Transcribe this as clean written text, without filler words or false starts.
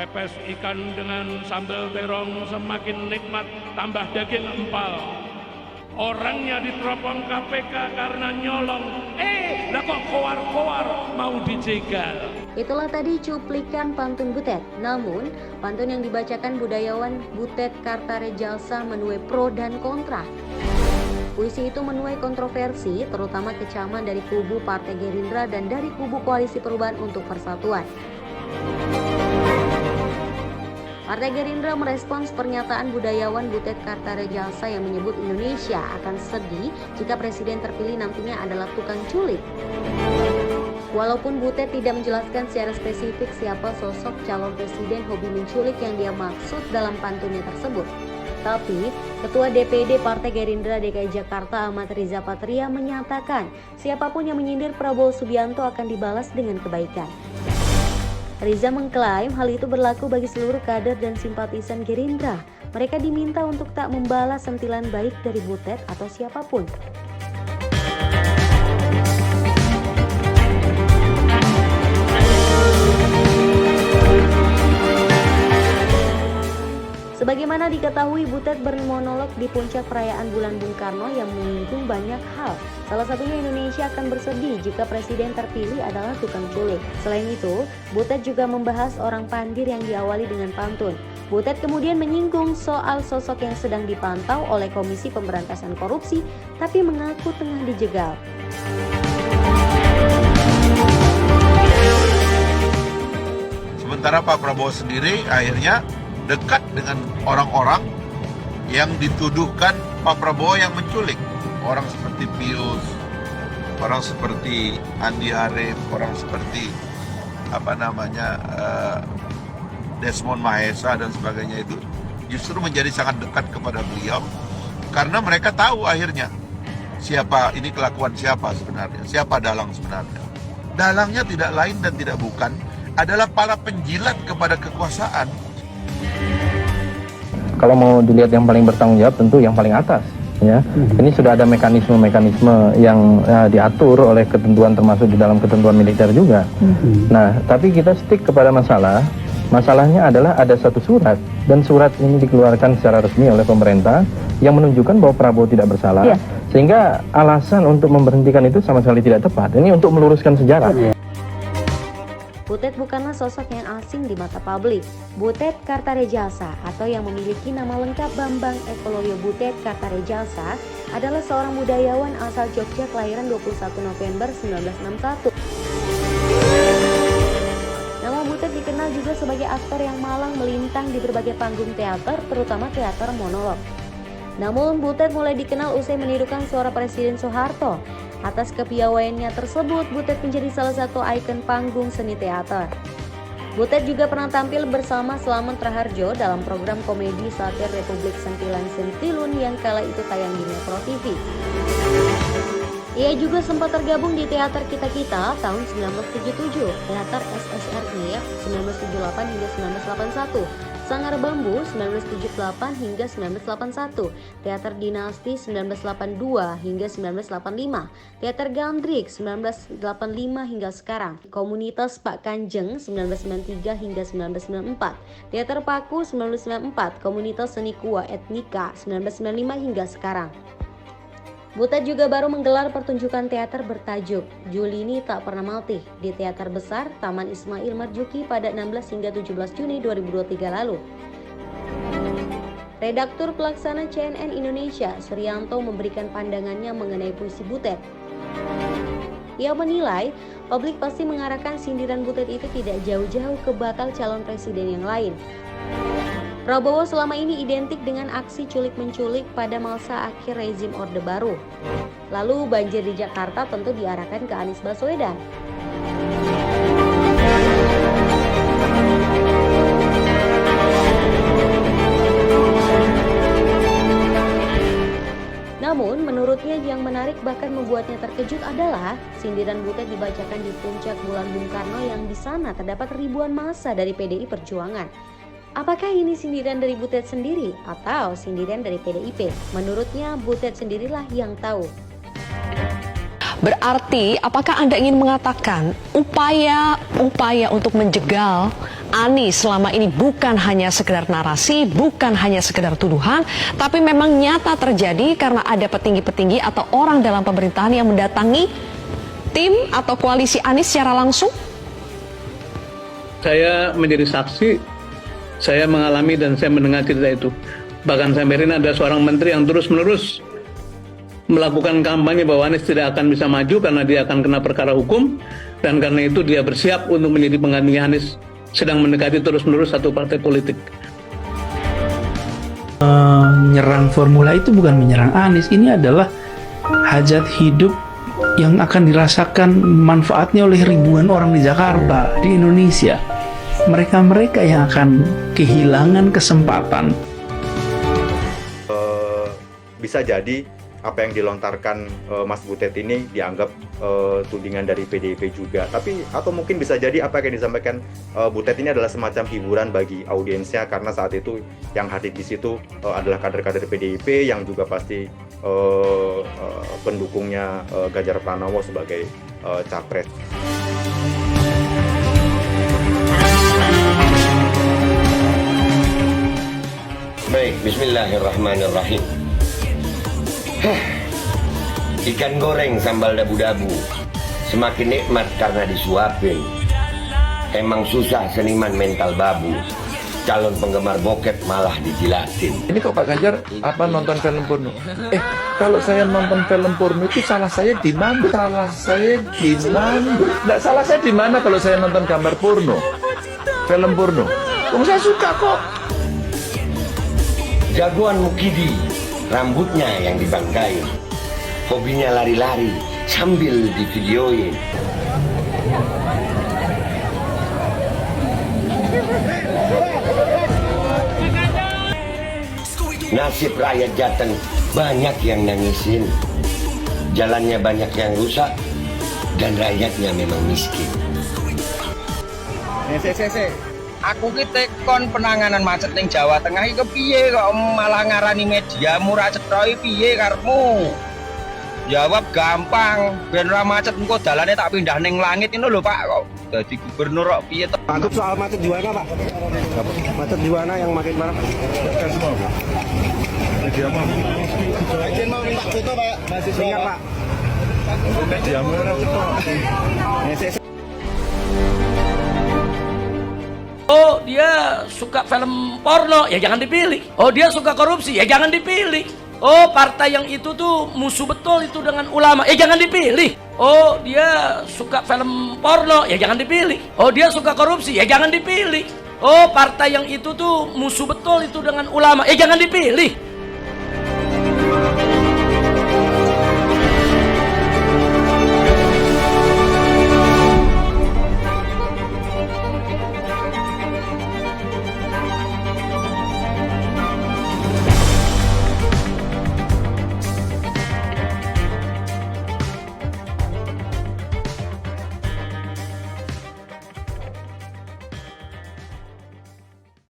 Pepes ikan dengan sambal terong semakin nikmat, tambah daging empal. Orangnya diteropong KPK karena nyolong. Lah kok koar-koar mau dijegal. Itulah tadi cuplikan pantun Butet. Namun, pantun yang dibacakan budayawan Butet Kartarejalsa menuai pro dan kontra. Puisi itu menuai kontroversi, terutama kecaman dari kubu Partai Gerindra dan dari kubu Koalisi Perubahan untuk Persatuan. Partai Gerindra merespons pernyataan budayawan Butet Kartarejalsa yang menyebut Indonesia akan sedih jika presiden terpilih nantinya adalah tukang culik. Walaupun Butet tidak menjelaskan secara spesifik siapa sosok calon presiden hobi menculik yang dia maksud dalam pantunnya tersebut. Tapi, Ketua DPD Partai Gerindra DKI Jakarta Ahmad Riza Patria menyatakan siapapun yang menyindir Prabowo Subianto akan dibalas dengan kebaikan. Riza mengklaim hal itu berlaku bagi seluruh kader dan simpatisan Gerindra. Mereka diminta untuk tak membalas sentilan baik dari Butet atau siapapun. Sebagaimana diketahui, Butet bermonolog di puncak perayaan Bulan Bung Karno yang menyinggung banyak hal. Salah satunya Indonesia akan bersedih jika presiden terpilih adalah tukang culik. Selain itu, Butet juga membahas orang pandir yang diawali dengan pantun. Butet kemudian menyinggung soal sosok yang sedang dipantau oleh Komisi Pemberantasan Korupsi, tapi mengaku tengah dijegal. Sementara Pak Prabowo sendiri akhirnya dekat dengan orang-orang yang dituduhkan Pak Prabowo yang menculik. Orang seperti Pius, orang seperti Andi Arief, orang seperti Desmond Mahesa dan sebagainya itu justru menjadi sangat dekat kepada beliau karena mereka tahu akhirnya siapa ini kelakuan siapa sebenarnya, siapa dalang sebenarnya. Dalangnya tidak lain dan tidak bukan adalah para penjilat kepada kekuasaan. Kalau mau dilihat yang paling bertanggung jawab tentu yang paling atas, ya. Ini sudah ada mekanisme-mekanisme yang diatur oleh ketentuan termasuk di dalam ketentuan militer juga. Nah, tapi kita stick kepada masalahnya adalah ada satu surat dan surat ini dikeluarkan secara resmi oleh pemerintah yang menunjukkan bahwa Prabowo tidak bersalah, sehingga alasan untuk memberhentikan itu sama sekali tidak tepat. Ini untuk meluruskan sejarah. Butet bukanlah sosok yang asing di mata publik. Butet Kartarejalsa atau yang memiliki nama lengkap Bambang Ekoloyo Butet Kartarejalsa adalah seorang budayawan asal Jogja kelahiran 21 November 1961. Nama Butet dikenal juga sebagai aktor yang malang melintang di berbagai panggung teater, terutama teater monolog. Namun Butet mulai dikenal usai menirukan suara Presiden Soeharto. Atas kepiawaiannya tersebut, Butet menjadi salah satu ikon panggung seni teater. Butet juga pernah tampil bersama Slamet Raharjo dalam program komedi satir Republik Sentilan Sentilun yang kala itu tayang di Metro TV. Ia juga sempat tergabung di Teater Kita-Kita tahun 1977, Teater SSRI 1978 hingga 1981, Sanggar Bambu 1978 hingga 1981, Teater Dinasti 1982 hingga 1985, Teater Gandrik 1985 hingga sekarang, Komunitas Pak Kanjeng 1993 hingga 1994, Teater Paku 1994, Komunitas Seni Kua Etnika 1995 hingga sekarang. Butet juga baru menggelar pertunjukan teater bertajuk Julini Tak Pernah Maltih di Teater Besar Taman Ismail Marzuki pada 16 hingga 17 Juni 2023 lalu. Redaktur Pelaksana CNN Indonesia, Suryanto, memberikan pandangannya mengenai puisi Butet. Ia menilai, publik pasti mengarahkan sindiran Butet itu tidak jauh-jauh ke bakal calon presiden yang lain. Prabowo selama ini identik dengan aksi culik-menculik pada masa akhir rezim Orde Baru. Lalu banjir di Jakarta tentu diarahkan ke Anies Baswedan. Namun, menurutnya yang menarik bahkan membuatnya terkejut adalah sindiran Butet dibacakan di puncak Bulan Bung Karno yang di sana terdapat ribuan massa dari PDI Perjuangan. Apakah ini sindiran dari Butet sendiri atau sindiran dari PDIP? Menurutnya Butet sendirilah yang tahu. Berarti apakah Anda ingin mengatakan upaya untuk menjegal Anies selama ini bukan hanya sekedar narasi, bukan hanya sekedar tuduhan, tapi memang nyata terjadi karena ada petinggi-petinggi atau orang dalam pemerintahan yang mendatangi tim atau koalisi Anies secara langsung? Saya menjadi saksi, saya mengalami dan saya mendengar cerita itu. Bahkan sampai ini ada seorang menteri yang terus-menerus melakukan kampanye bahwa Anies tidak akan bisa maju karena dia akan kena perkara hukum, dan karena itu dia bersiap untuk menjadi penggantinya Anies, sedang mendekati terus-menerus satu partai politik. Menyerang formula itu bukan menyerang Anies, ini adalah hajat hidup yang akan dirasakan manfaatnya oleh ribuan orang di Jakarta, di Indonesia. Mereka-mereka yang akan kehilangan kesempatan. Bisa jadi apa yang dilontarkan Mas Butet ini dianggap tudingan dari PDIP juga. Tapi atau mungkin bisa jadi apa yang disampaikan Butet ini adalah semacam hiburan bagi audiensnya, karena saat itu yang hadir di situ adalah kader-kader PDIP yang juga pasti pendukungnya Ganjar Pranowo sebagai capres. Baik, bismillahirrahmanirrahim. Ikan goreng sambal dabu-dabu semakin nikmat karena disuapin. Emang susah seniman mental babu, calon penggemar bokep malah dijilatin. Ini kok Pak Ganjar apa nonton film porno? Kalau saya nonton film porno itu salah saya di mana? Salah saya di mana? Nggak salah saya di mana kalau saya nonton gambar porno, film porno? Saya suka kok. Jagoan Mukidi, rambutnya yang dibanggain, hobinya lari-lari sambil divideoin. Nasib rakyat Jateng banyak yang nangisin, jalannya banyak yang rusak, dan rakyatnya memang miskin. Aku ki tekon penanganan macet ning Jawa Tengah iki kepiye kok malah ngarani media murah cetroi piye karepmu? Jawab gampang, ben ora macet engko dalane tak pindah ning langit ini lho Pak kok. Dadi gubernur kok piye to? Takut soal macet di mana Pak? Macet di mana yang makin parah? Media mau. Izin mau minta foto Pak. Mahasiswa Pak. Media mau ora foto. Oh, dia suka film porno, ya jangan dipilih. Oh, dia suka korupsi, ya jangan dipilih. Oh, partai yang itu tuh musuh betul itu dengan ulama, ya jangan dipilih. Oh, dia suka film porno, ya jangan dipilih. Oh, dia suka korupsi, ya jangan dipilih. Oh, partai yang itu tuh musuh betul itu dengan ulama, ya jangan dipilih.